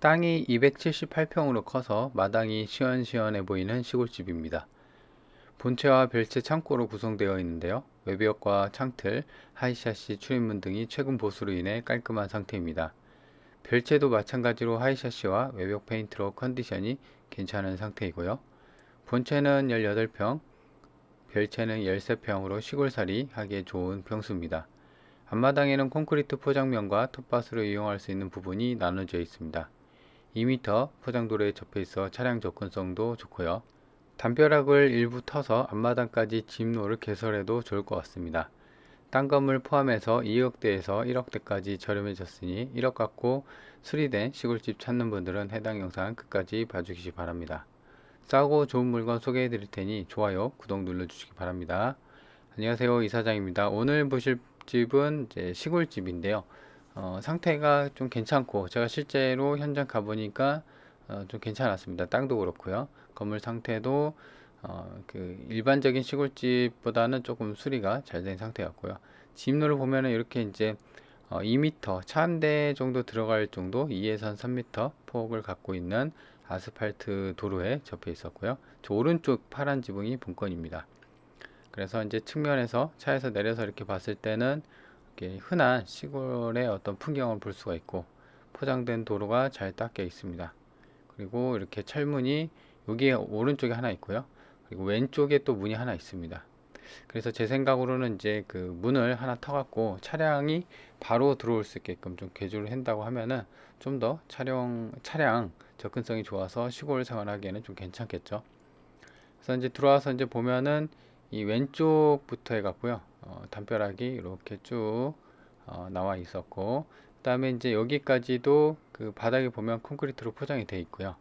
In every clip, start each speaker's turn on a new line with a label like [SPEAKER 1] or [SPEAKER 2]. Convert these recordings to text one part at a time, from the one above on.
[SPEAKER 1] 땅이 278평으로 커서 마당이 시원시원해 보이는 시골집입니다. 본체와 별채 창고로 구성되어 있는데요. 외벽과 창틀, 하이샤시 출입문 등이 최근 보수로 인해 깔끔한 상태입니다. 별채도 마찬가지로 하이샤시와 외벽 페인트로 컨디션이 괜찮은 상태이고요. 본체는 18평, 별채는 13평으로 시골살이 하기에 좋은 평수입니다. 앞마당에는 콘크리트 포장면과 텃밭으로 이용할 수 있는 부분이 나눠져 있습니다. 2m 포장도로에 접해 있어 차량 접근성도 좋고요. 담벼락을 일부 터서 앞마당까지 진로를 개설해도 좋을 것 같습니다. 딴 건물 포함해서 2억대에서 1억대까지 저렴해졌으니 1억 갖고 수리된 시골집 찾는 분들은 해당 영상 끝까지 봐주시기 바랍니다. 싸고 좋은 물건 소개해 드릴 테니 좋아요, 구독 눌러주시기 바랍니다. 안녕하세요, 이사장입니다. 오늘 보실 집은 이제 시골집인데요. 상태가 좀 괜찮고 제가 실제로 현장 가보니까 좀 괜찮았습니다. 땅도 그렇고요. 건물 상태도 그 일반적인 시골집보다는 조금 수리가 잘 된 상태였고요. 집로를 보면은 이렇게 이제 2m 차 한 대 정도 들어갈 정도 2에서 3m 폭을 갖고 있는 아스팔트 도로에 접해 있었고요. 저 오른쪽 파란 지붕이 본건입니다. 그래서 이제 측면에서 차에서 내려서 이렇게 봤을 때는 이렇게 흔한 시골의 어떤 풍경을 볼 수가 있고 포장된 도로가 잘 닦여 있습니다. 그리고 이렇게 철문이 여기에 오른쪽에 하나 있고요. 그리고 왼쪽에 또 문이 하나 있습니다. 그래서 제 생각으로는 이제 그 문을 하나 터갖고 차량이 바로 들어올 수 있게끔 좀 개조를 한다고 하면은 좀 더 차량 접근성이 좋아서 시골 생활하기에는 좀 괜찮겠죠. 그래서 이제 들어와서 이제 보면은 이 왼쪽부터 해갖고요. 담벼락이 이렇게 쭉 나와 있었고, 그다음에 이제 여기까지도 그 바닥에 보면 콘크리트로 포장이 되어 있고요.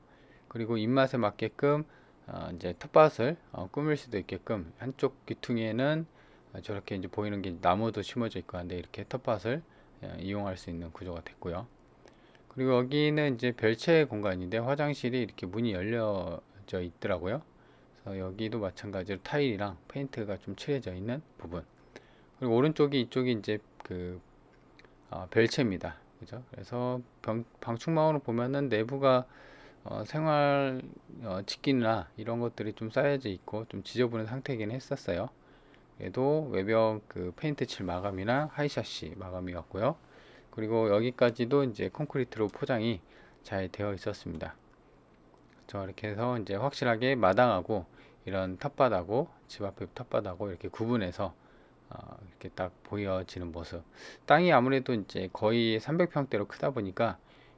[SPEAKER 1] 그리고 입맛에 맞게끔 이제 텃밭을 꾸밀 수도 있게끔 한쪽 귀퉁이에는 저렇게 이제 보이는 게 나무도 심어져 있고 한데 이렇게 텃밭을 이용할 수 있는 구조가 됐고요. 그리고 여기는 이제 별채 공간인데 화장실이 이렇게 문이 열려져 있더라고요. 그래서 여기도 마찬가지로 타일이랑 페인트가 좀 칠해져 있는 부분. 그리고 오른쪽이 이쪽이 이제 그 별채입니다. 그죠? 그래서 방충망으로 보면은 내부가 생활 집기나 이런 것들이 좀 쌓여져 있고 좀 지저분한 상태이긴 했었어요. 얘도 외벽 그 페인트 칠 마감이나 하이샤시 마감이었고요. 그리고 여기까지도 이제 콘크리트로 포장이 잘 되어 있었습니다. 저 이렇게 해서 이제 확실하게 마당하고 이런 텃밭하고 집 앞에 텃밭하고 이렇게 구분해서 이렇게 딱 보여지는 모습. 땅이 아무래도 이제 거의 300평대로 크다 보니까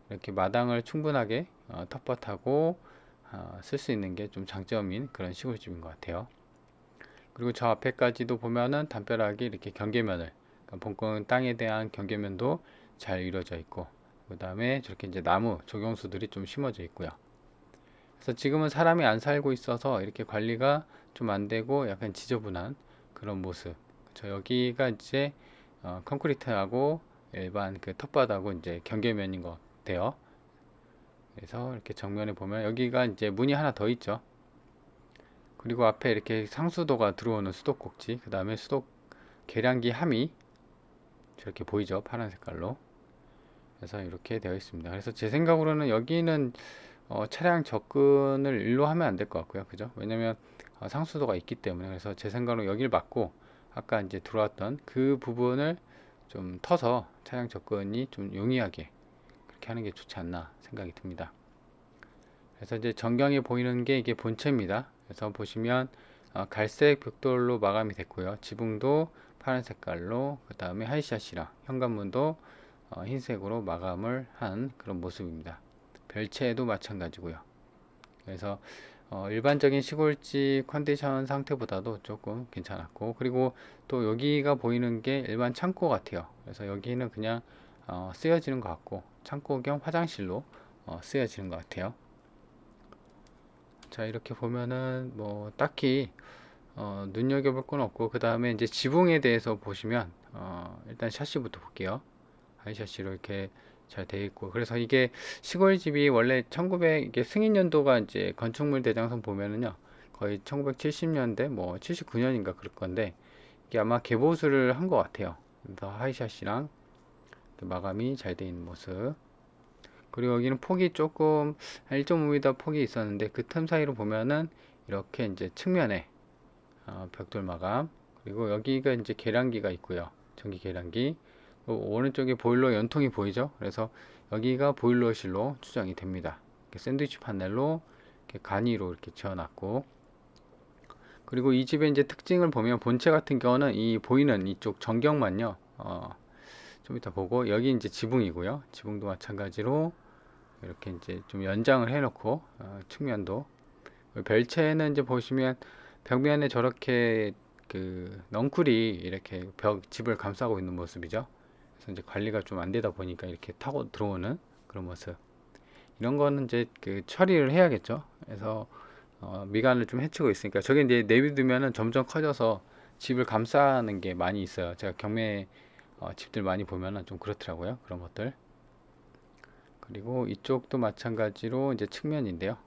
[SPEAKER 1] 이렇게 마당을 충분하게 텃밭하고 쓸 수 있는 게 좀 장점인 그런 시골집인 것 같아요. 그리고 저 앞에까지도 보면은 담벼락이 이렇게 경계면을, 그러니까 본권 땅에 대한 경계면도 잘 이루어져 있고, 그 다음에 저렇게 이제 나무 조경수들이 좀 심어져 있고요. 그래서 지금은 사람이 안 살고 있어서 이렇게 관리가 좀 안 되고 약간 지저분한 그런 모습. 저 여기가 이제 콘크리트하고 일반 그 텃밭하고 이제 경계면인 것 같아요. 그래서 이렇게 정면에 보면 여기가 이제 문이 하나 더 있죠. 그리고 앞에 이렇게 상수도가 들어오는 수도꼭지, 그 다음에 수도 계량기 함이 저렇게 보이죠, 파란 색깔로. 그래서 이렇게 되어 있습니다. 그래서 제 생각으로는 여기는 차량 접근을 일로 하면 안 될 것 같고요, 그죠? 왜냐면 상수도가 있기 때문에. 그래서 제 생각으로 여기를 막고 아까 이제 들어왔던 그 부분을 좀 터서 차량 접근이 좀 용이하게 그렇게 하는 게 좋지 않나 생각이 듭니다. 그래서 이제 전경에 보이는 게 이게 본체입니다. 그래서 보시면 갈색 벽돌로 마감이 됐고요. 지붕도 파란 색깔로, 그 다음에 하이샷이랑 현관문도 흰색으로 마감을 한 그런 모습입니다. 별채도 마찬가지고요. 그래서 일반적인 시골집 컨디션 상태보다도 조금 괜찮았고, 그리고 또 여기가 보이는 게 일반 창고 같아요. 그래서 여기는 그냥 쓰여지는 것 같고 창고 겸 화장실로 쓰여지는 것 같아요. 자, 이렇게 보면은 뭐 딱히 눈여겨볼 건 없고, 그 다음에 이제 지붕에 대해서 보시면 일단 샤시부터 볼게요. 하이샤시로 이렇게 잘 되어 있고, 그래서 이게 시골집이 원래 1900 이게 승인연도가 이제 건축물 대장성 보면은요 거의 1970년대 뭐 79년인가 그럴 건데, 이게 아마 개보수를 한 것 같아요. 그래서 하이샷이랑 마감이 잘 되어 있는 모습. 그리고 여기는 폭이 조금 한 1.5m 폭이 있었는데 그 틈 사이로 보면은 이렇게 이제 측면에 벽돌 마감, 그리고 여기가 이제 계량기가 있고요. 전기 계량기. 오른쪽에 보일러 연통이 보이죠? 그래서 여기가 보일러실로 추정이 됩니다. 이렇게 샌드위치 파넬로 이렇게 간이로 이렇게 지어놨고, 그리고 이 집의 이제 특징을 보면 본체 같은 경우는 이 보이는 이쪽 전경만요. 좀 이따 보고, 여기 이제 지붕이고요. 지붕도 마찬가지로 이렇게 이제 좀 연장을 해놓고 측면도, 별채는 이제 보시면 벽면에 저렇게 그 넝쿨이 이렇게 집을 감싸고 있는 모습이죠. 그래서 이제 관리가 좀 안 되다 보니까 이렇게 타고 들어오는 그런 모습. 이런 거는 이제 그 처리를 해야겠죠. 그래서 미간을 좀 해치고 있으니까 저게 이제 내비두면은 점점 커져서 집을 감싸는 게 많이 있어요. 제가 경매 집들 많이 보면은 좀 그렇더라고요. 그런 것들. 그리고 이쪽도 마찬가지로 이제 측면인데요.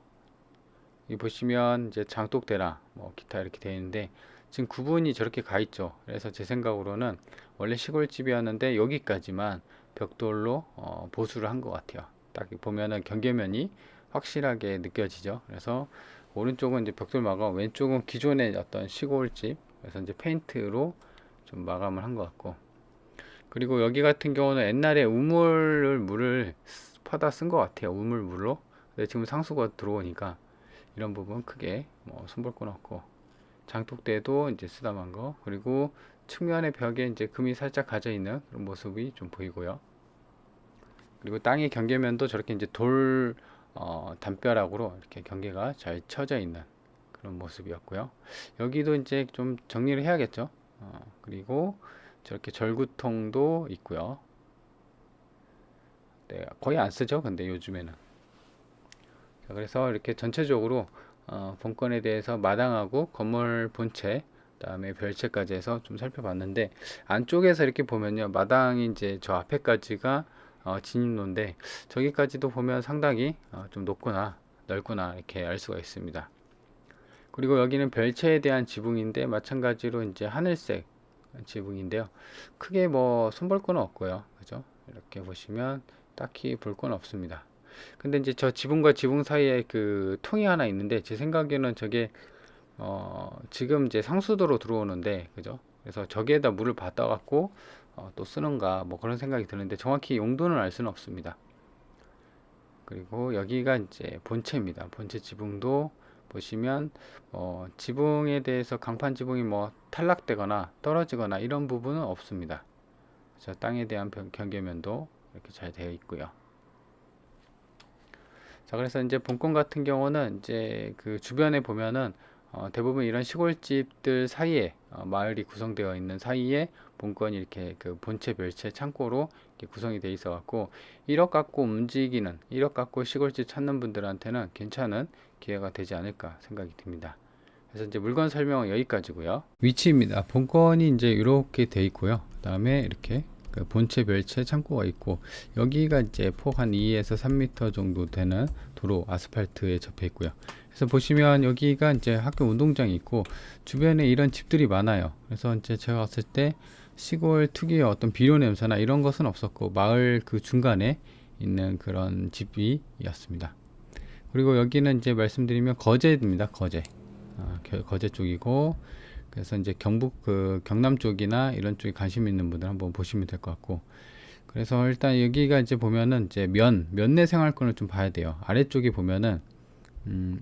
[SPEAKER 1] 이 보시면 이제 장독대랑 뭐 기타 이렇게 되어 있는데 지금 구분이 저렇게 가 있죠. 그래서 제 생각으로는 원래 시골집이었는데 여기까지만 벽돌로 보수를 한 것 같아요. 딱 보면은 경계면이 확실하게 느껴지죠. 그래서 오른쪽은 이제 벽돌 마감, 왼쪽은 기존의 어떤 시골집, 그래서 이제 페인트로 좀 마감을 한 것 같고, 그리고 여기 같은 경우는 옛날에 물을 퍼다 쓴 것 같아요. 우물물로. 근데 지금 상수가 들어오니까 이런 부분 크게 뭐 손볼 건 없고, 장독대도 이제 쓰다만 거, 그리고 측면의 벽에 이제 금이 살짝 가져 있는 그런 모습이 좀 보이고요. 그리고 땅의 경계면도 저렇게 이제 돌 담벼락으로 이렇게 경계가 잘 쳐져 있는 그런 모습이었고요. 여기도 이제 좀 정리를 해야겠죠. 그리고 저렇게 절구통도 있고요. 네, 거의 안 쓰죠. 근데 요즘에는. 자, 그래서 이렇게 전체적으로 본건에 대해서 마당하고 건물 본체, 그다음에 별채까지 해서 좀 살펴봤는데, 안쪽에서 이렇게 보면요, 마당이 이제 저 앞에까지가 진입로인데 저기까지도 보면 상당히 좀 높구나 넓구나 이렇게 알 수가 있습니다. 그리고 여기는 별채에 대한 지붕인데 마찬가지로 이제 하늘색 지붕인데요. 크게 뭐 손볼 건 없고요. 그죠? 이렇게 보시면 딱히 볼 건 없습니다. 근데 이제 저 지붕과 지붕 사이에 그 통이 하나 있는데 제 생각에는 저게 지금 이제 상수도로 들어오는데, 그죠? 그래서 저기에다 물을 받아 갖고 또 쓰는가 뭐 그런 생각이 드는데 정확히 용도는 알 수는 없습니다. 그리고 여기가 이제 본체입니다. 본체 지붕도 보시면 지붕에 대해서 강판 지붕이 뭐 탈락되거나 떨어지거나 이런 부분은 없습니다. 자, 땅에 대한 경계면도 이렇게 잘 되어 있고요. 자, 그래서 이제 본건 같은 경우는 이제 그 주변에 보면은 대부분 이런 시골집들 사이에 마을이 구성되어 있는 사이에 본건이 이렇게 그 본체 별채 창고로 이렇게 구성이 되어 있어 갖고 1억 갖고 움직이는 1억 갖고 시골집 찾는 분들한테는 괜찮은 기회가 되지 않을까 생각이 듭니다. 그래서 이제 물건 설명은 여기까지고요. 위치입니다. 본건이 이제 이렇게 되어 있고요. 그다음에 이렇게 그 본체 별채 창고가 있고, 여기가 이제 폭 한 2에서 3m 정도 되는 도로 아스팔트에 접해 있고요. 그래서 보시면 여기가 이제 학교 운동장이 있고 주변에 이런 집들이 많아요. 그래서 이제 제가 갔을 때 시골 특유의 어떤 비료 냄새나 이런 것은 없었고 마을 그 중간에 있는 그런 집이었습니다. 그리고 여기는 이제 말씀드리면 거제입니다. 거제. 거제 쪽이고, 그래서 이제 경북 그 경남 쪽이나 이런 쪽에 관심 있는 분들 한번 보시면 될 것 같고, 그래서 일단 여기가 이제 보면은 이제 면내 생활권을 좀 봐야 돼요. 아래쪽에 보면은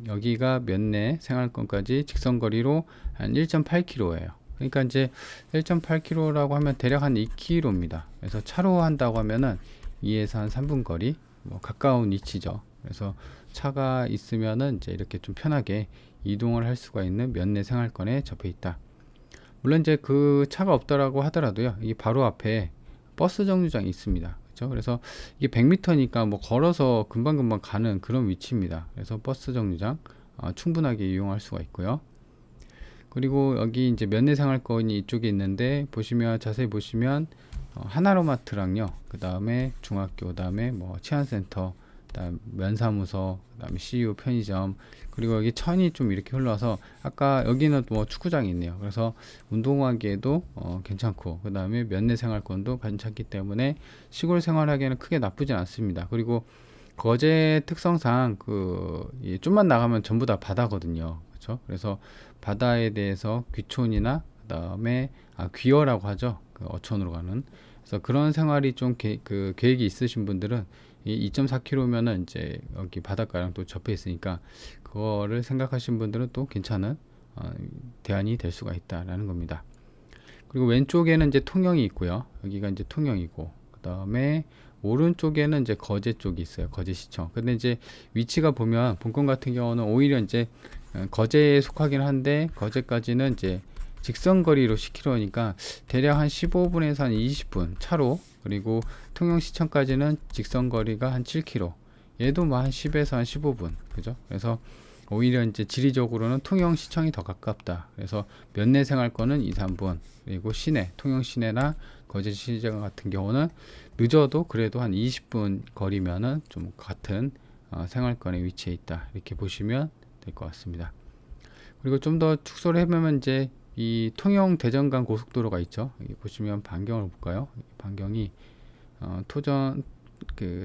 [SPEAKER 1] 여기가 면내 생활권까지 직선거리로 한 1.8km예요. 그러니까 이제 1.8km라고 하면 대략 한 2km입니다. 그래서 차로 한다고 하면은 2에서 한 3분 거리, 뭐 가까운 위치죠. 그래서 차가 있으면은 이제 이렇게 좀 편하게 이동을 할 수가 있는 면내 생활권에 접해 있다. 물론 이제 그 차가 없더라고 하더라도요, 이 바로 앞에 버스 정류장이 있습니다. 그렇죠? 그래서 이게 100m니까 뭐 걸어서 금방금방 가는 그런 위치입니다. 그래서 버스 정류장 충분하게 이용할 수가 있고요. 그리고 여기 이제 면내생활권이 이쪽에 있는데 보시면 자세히 보시면 하나로마트랑요, 그 다음에 중학교, 그 다음에 뭐 치안센터, 그다음 면사무소, 그다음에 CU 편의점, 그리고 여기 천이 좀 이렇게 흘러서 아까 여기는 뭐 축구장이 있네요. 그래서 운동하기에도 괜찮고, 그다음에 면내 생활권도 괜찮기 때문에 시골 생활하기에는 크게 나쁘진 않습니다. 그리고 거제 특성상 좀만 나가면 전부 다 바다거든요. 그렇죠? 그래서 바다에 대해서 귀촌이나 그다음에 귀어라고 하죠. 그 어촌으로 가는. 그래서 그런 생활이 좀 계획이 있으신 분들은 이 2.4km면은 이제 여기 바닷가랑 또 접해 있으니까 그거를 생각하신 분들은 또 괜찮은 대안이 될 수가 있다라는 겁니다. 그리고 왼쪽에는 이제 통영이 있고요. 여기가 이제 통영이고, 그 다음에 오른쪽에는 이제 거제 쪽이 있어요. 거제시청. 근데 이제 위치가 보면 본권 같은 경우는 오히려 이제 거제에 속하긴 한데 거제까지는 이제 직선 거리로 10km니까 대략 한 15분에서 한 20분 차로, 그리고 통영시청까지는 직선 거리가 한 7km. 얘도 뭐 한 10에서 한 15분. 그죠? 그래서 오히려 이제 지리적으로는 통영시청이 더 가깝다. 그래서 면내 생활권은 2, 3분. 그리고 시내, 통영 시내나 거제시장 같은 경우는 늦어도 그래도 한 20분 거리면은 좀 같은 생활권에 위치해 있다. 이렇게 보시면 될 것 같습니다. 그리고 좀 더 축소를 해보면 이제 이 통영 대전간 고속도로가 있죠. 여기 보시면 반경을 볼까요? 반경이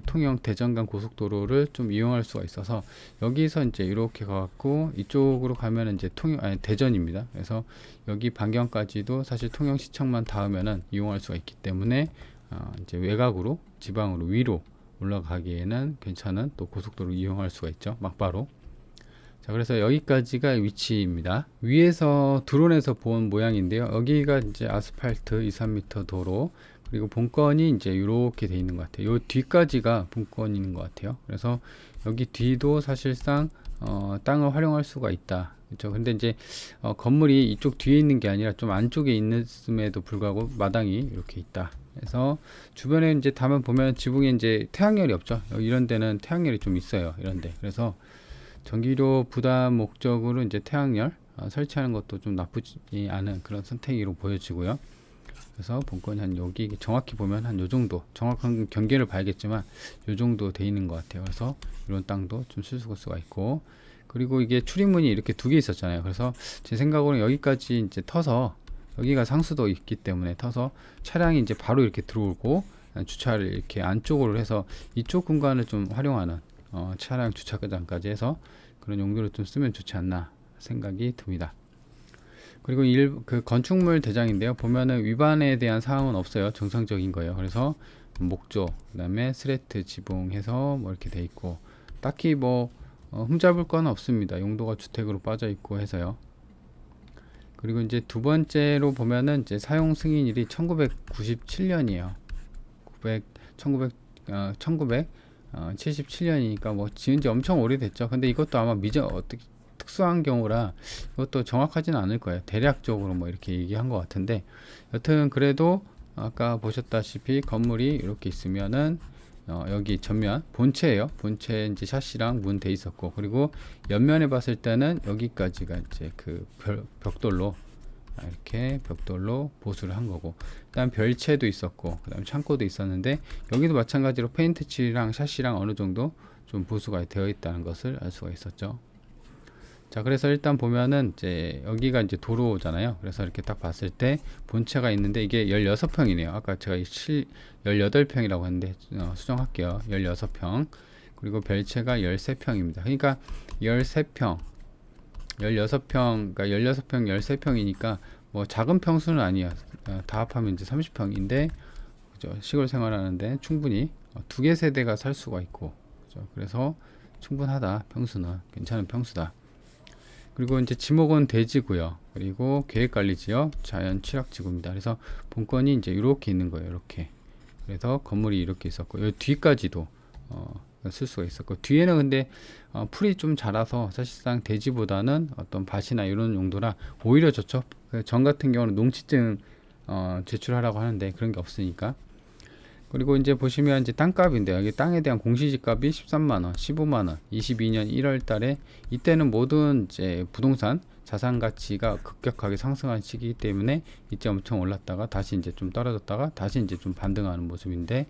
[SPEAKER 1] 통영 대전간 고속도로를 좀 이용할 수가 있어서 여기서 이제 이렇게 가갖고 이쪽으로 가면 이제 대전입니다. 그래서 여기 반경까지도 사실 통영시청만 닿으면은 이용할 수가 있기 때문에 이제 외곽으로 지방으로 위로 올라가기에는 괜찮은 또 고속도로 이용할 수가 있죠. 막바로. 자, 그래서 여기까지가 위치입니다. 위에서 드론에서 본 모양인데요. 여기가 이제 아스팔트 2, 3m 도로, 그리고 본건이 이제 이렇게 돼 있는 것 같아요. 요 뒤까지가 본건인 것 같아요. 그래서 여기 뒤도 사실상 땅을 활용할 수가 있다. 그렇죠. 근데 이제 건물이 이쪽 뒤에 있는 게 아니라 좀 안쪽에 있음에도 불구하고 마당이 이렇게 있다. 그래서 주변에 이제 다만 보면 지붕에 이제 태양열이 없죠. 이런 데는 태양열이 좀 있어요. 이런데. 그래서 전기료 부담 목적으로 이제 태양열 설치하는 것도 좀 나쁘지 않은 그런 선택으로 보여지고요. 그래서 본건이 한 여기 정확히 보면 한 요 정도, 정확한 경계를 봐야겠지만 요 정도 돼 있는 것 같아요. 그래서 이런 땅도 좀 쓸 수가 있고, 그리고 이게 출입문이 이렇게 두 개 있었잖아요. 그래서 제 생각으로는 여기까지 이제 터서, 여기가 상수도 있기 때문에 터서 차량이 이제 바로 이렇게 들어오고 주차를 이렇게 안쪽으로 해서 이쪽 공간을 좀 활용하는 차량 주차장까지 해서 그런 용도로 좀 쓰면 좋지 않나 생각이 듭니다. 그리고 그 건축물 대장인데요. 보면은 위반에 대한 사항은 없어요. 정상적인 거예요. 그래서 목조, 그다음에 스레트 지붕해서 뭐 이렇게 돼 있고, 딱히 뭐 흠잡을 건 없습니다. 용도가 주택으로 빠져 있고 해서요. 그리고 이제 두 번째로 보면은 이제 사용 승인일이 1997년이에요. 1977년이니까 뭐 지은 지 엄청 오래됐죠. 근데 이것도 아마 어떻게 특수한 경우라 이것도 정확하지는 않을 거예요. 대략적으로 뭐 이렇게 얘기한 것 같은데, 여튼 그래도 아까 보셨다시피 건물이 이렇게 있으면은 여기 전면 본체예요. 본체 이제 샤시랑 문 돼 있었고, 그리고 옆면에 봤을 때는 여기까지가 이제 그 벽돌로 이렇게 벽돌로 보수를 한 거고, 그다음 별채도 있었고, 그다음 창고도 있었는데 여기도 마찬가지로 페인트 칠이랑 샤시랑 어느 정도 좀 보수가 되어 있다는 것을 알 수가 있었죠. 자, 그래서 일단 보면은 이제 여기가 이제 도로잖아요. 그래서 이렇게 딱 봤을 때 본체가 있는데 이게 16평이네요. 아까 제가 18평이라고 했는데 수정할게요. 16평. 그리고 별채가 13평입니다. 그러니까 13평, 16평, 그러니까 16평, 13평이니까 뭐 작은 평수는 아니야. 다 합하면 이제 30평인데, 그죠? 시골 생활하는데 충분히 두 개 세대가 살 수가 있고, 그죠? 그래서 충분하다. 평수는 괜찮은 평수다. 그리고 이제 지목은 대지고요. 그리고 계획관리지역 자연 취락지구입니다. 그래서 본건이 이제 이렇게 있는 거예요. 이렇게. 그래서 건물이 이렇게 있었고, 이 뒤까지도 쓸 수가 있었고, 뒤에는 근데 풀이 좀 자라서 사실상 대지보다는 어떤 밭이나 이런 용도라 오히려 좋죠. 전 같은 경우는 농지증 제출하라고 하는데 그런 게 없으니까. 그리고 이제 보시면 이제 땅값인데, 여기 땅에 대한 공시지값이 13만원, 15만원, 22년 1월 달에, 이때는 모든 이제 부동산 자산 가치가 급격하게 상승한 시기이기 때문에 이때 엄청 올랐다가 다시 이제 좀 떨어졌다가 다시 이제 좀 반등하는 모습인데,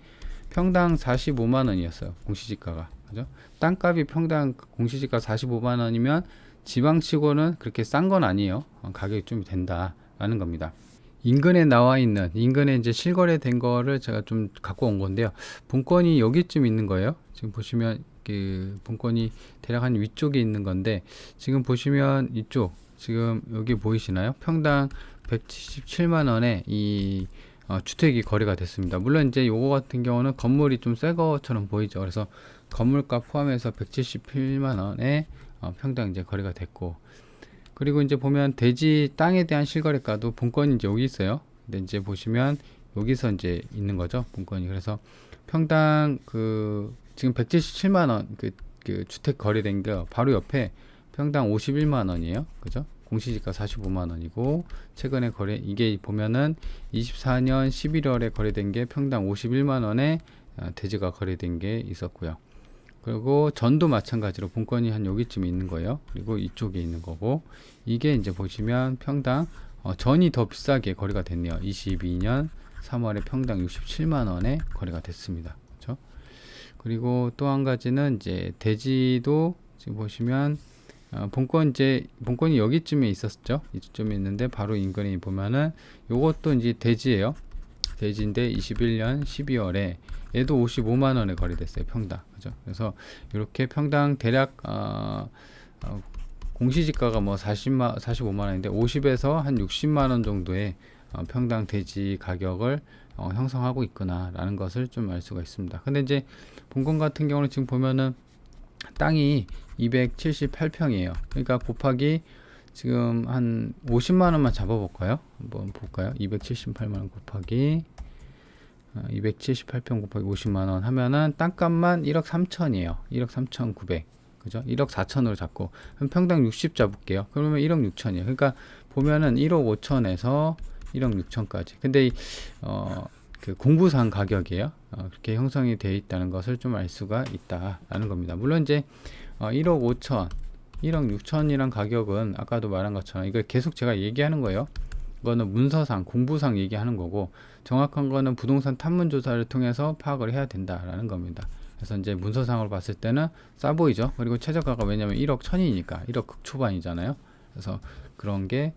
[SPEAKER 1] 평당 45만원이었어요. 공시지가가. 그죠? 땅값이 평당 공시지가 45만원이면 지방치고는 그렇게 싼 건 아니에요. 가격이 좀 된다라는 겁니다. 인근에 나와 있는, 인근에 이제 실거래 된 거를 제가 좀 갖고 온 건데요. 본건이 여기쯤 있는 거예요. 지금 보시면 그 본권이 대략 한 위쪽에 있는 건데, 지금 보시면 이쪽 지금 여기 보이시나요? 평당 177만 원에 이 주택이 거래가 됐습니다. 물론 이제 요거 같은 경우는 건물이 좀 새 거처럼 보이죠. 그래서 건물값 포함해서 177만 원에 평당 이제 거래가 됐고, 그리고 이제 보면 대지 땅에 대한 실거래가도 본건이 이제 여기 있어요. 근데 이제 보시면 여기서 이제 있는 거죠, 본건이. 그래서 평당 그 지금 177만 원 그 주택 거래된 게 바로 옆에 평당 51만 원이에요. 그죠? 공시지가 45만 원이고, 최근에 거래 이게 보면은 24년 11월에 거래된 게 평당 51만 원에 대지가 거래된 게 있었고요. 그리고 전도 마찬가지로 본건이 한 여기쯤에 있는 거예요. 그리고 이쪽에 있는 거고, 이게 이제 보시면 평당 전이 더 비싸게 거래가 됐네요. 22년 3월에 평당 67만 원에 거래가 됐습니다. 그렇죠? 그리고 또 한 가지는 이제 대지도 지금 보시면 본건이 여기쯤에 있었죠. 이쯤에 있는데 바로 인근에 보면은 요것도 이제 대지예요. 대지인데 21년 12월에 얘도 55만 원에 거래됐어요, 평당. 그죠? 그래서 이렇게 평당 대략 공시지가가 뭐 45만 원인데 50에서 한 60만 원 정도의 평당 대지 가격을 형성하고 있구나라는 것을 좀 알 수가 있습니다. 근데 이제 본건 같은 경우는 지금 보면은 땅이 278평이에요. 그러니까 곱하기 지금 한 50만 원만 잡아볼까요? 한번 볼까요? 278만 원 곱하기 278평 곱하기 50만 원 하면은 땅값만 1억 3천이에요. 1억 3,900. 그죠? 1억 4천으로 잡고 평당 60 잡을게요. 그러면 1억 6천이에요. 그러니까 보면은 1억 5천에서 1억 6천까지. 근데 그 공부상 가격이에요. 그렇게 형성이 되어 있다는 것을 좀 알 수가 있다라는 겁니다. 물론 이제 1억 5천, 1억 6천이란 가격은 아까도 말한 것처럼 이걸 계속 제가 얘기하는 거예요. 이거는 문서상, 공부상 얘기하는 거고, 정확한 거는 부동산 탐문 조사를 통해서 파악을 해야 된다라는 겁니다. 그래서 이제 문서상으로 봤을 때는 싸 보이죠. 그리고 최저가가 왜냐면 1억 천이니까 1억 극초반이잖아요. 그래서 그런 게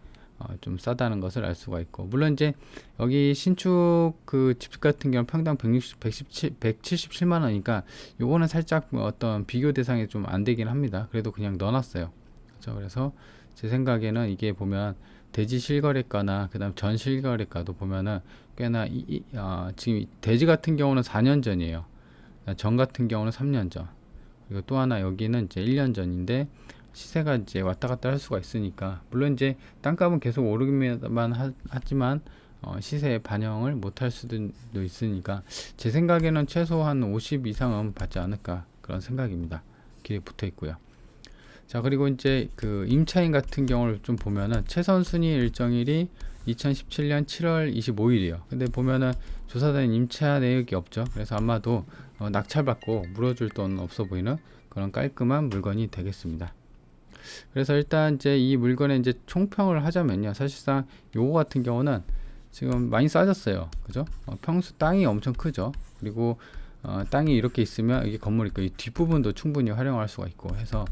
[SPEAKER 1] 좀 싸다는 것을 알 수가 있고, 물론 이제 여기 신축 그 집 같은 경우 평당 177만 원이니까 요거는 살짝 어떤 비교 대상이 좀 안 되긴 합니다. 그래도 그냥 넣어놨어요. 그렇죠? 그래서 제 생각에는 이게 보면 대지 실거래가나 그다음 전 실거래가도 보면은 꽤나 지금 대지 같은 경우는 4년 전이에요. 전 같은 경우는 3년 전. 그리고 또 하나 여기는 이제 1년 전인데 시세가 이제 왔다 갔다 할 수가 있으니까, 물론 이제 땅값은 계속 오르기만 하지만 시세에 반영을 못할 수도 있으니까 제 생각에는 최소한 50 이상은 받지 않을까 그런 생각입니다. 길에 붙어 있고요. 자, 그리고 이제 그 임차인 같은 경우를 좀 보면은 최선 순위 일정일이 2017년 7월 25일이에요. 근데 보면은 조사된 임차 내역이 없죠. 그래서 아마도 낙찰받고 물어줄 돈 없어 보이는 그런 깔끔한 물건이 되겠습니다. 그래서 일단 이제 이 물건의 이제 총평을 하자면요, 사실상 요거 같은 경우는 지금 많이 싸졌어요. 그죠? 평수 땅이 엄청 크죠. 그리고 땅이 이렇게 있으면 여기 건물 있고 이 뒷부분도 충분히 활용할 수가 있고 해서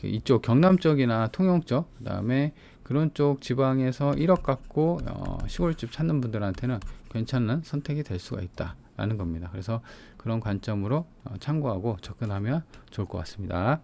[SPEAKER 1] 이쪽 경남 쪽이나 통영 쪽, 그 다음에 그런 쪽 지방에서 1억 갖고 시골집 찾는 분들한테는 괜찮은 선택이 될 수가 있다라는 겁니다. 그래서 그런 관점으로 참고하고 접근하면 좋을 것 같습니다.